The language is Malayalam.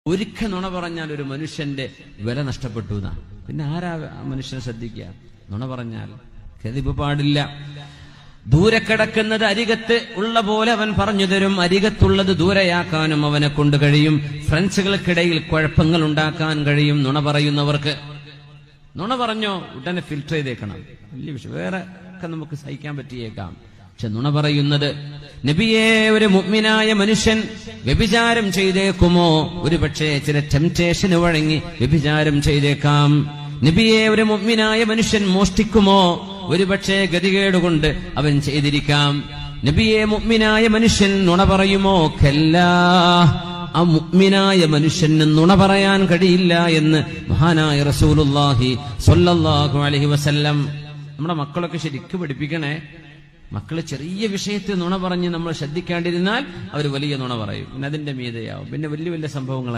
ഒരിക്കൽ നുണ പറഞ്ഞാൽ ഒരു മനുഷ്യന്റെ വില നഷ്ടപ്പെട്ടു എന്നാ. പിന്നെ ആരാ മനുഷ്യനെ ശ്രദ്ധിക്കുക? നുണ പറഞ്ഞാൽ കെദിബ് പാടില്ല. ദൂരെ കിടക്കുന്നത് അരികത്ത് ഉള്ള പോലെ അവൻ പറഞ്ഞു തരും. അരികത്തുള്ളത് ദൂരെയാക്കാനും അവനെ കൊണ്ട് കഴിയും. ഫ്രണ്ട്സുകൾക്കിടയിൽ കുഴപ്പങ്ങൾ ഉണ്ടാക്കാൻ കഴിയും നുണ പറയുന്നവർക്ക്. നുണ പറഞ്ഞോ ഉടനെ ഫിൽറ്റർ ചെയ്തേക്കണം. വലിയ വിഷയം. വേറെ ഒക്കെ നമുക്ക് സഹിക്കാൻ പറ്റിയേക്കാം. പക്ഷെ നുണ പറയുന്നത്, നബിയെ, ഒരു മുഅ്മിനായ മനുഷ്യൻ വ്യഭിചാരം ചെയ്തേക്കുമോ? ഒരു പക്ഷേ ചില ടെംപ്റ്റേഷന് വഴങ്ങി വ്യഭിചാരം ചെയ്തേക്കാം. നബിയെ, ഒരു മുഅ്മിനായ മനുഷ്യൻ മോഷ്ടിക്കുമോ? ഒരു പക്ഷേ ഗതികേടുകൊണ്ട് അവൻ ചെയ്തിരിക്കാം. നബിയെ, മുഅ്മിനായ മനുഷ്യൻ നുണ പറയുമോ? കല്ലാ, ആ മുഅ്മിനായ മനുഷ്യന് നുണ പറയാൻ കഴിയില്ല എന്ന് മഹാനായ റസൂലുള്ളാഹി സ്വല്ലല്ലാഹു അലൈഹി വസല്ലം. നമ്മുടെ മക്കളൊക്കെ ശരിക്കും പഠിപ്പിക്കണേ. മക്കള് ചെറിയ വിഷയത്തിൽ നുണ പറഞ്ഞ് നമ്മൾ ശ്രദ്ധിക്കാണ്ടിരുന്നാൽ അവർ വലിയ നുണ പറയും. പിന്നെ അതിന്റെ മീതയാവും. പിന്നെ വലിയ വലിയ സംഭവങ്ങൾ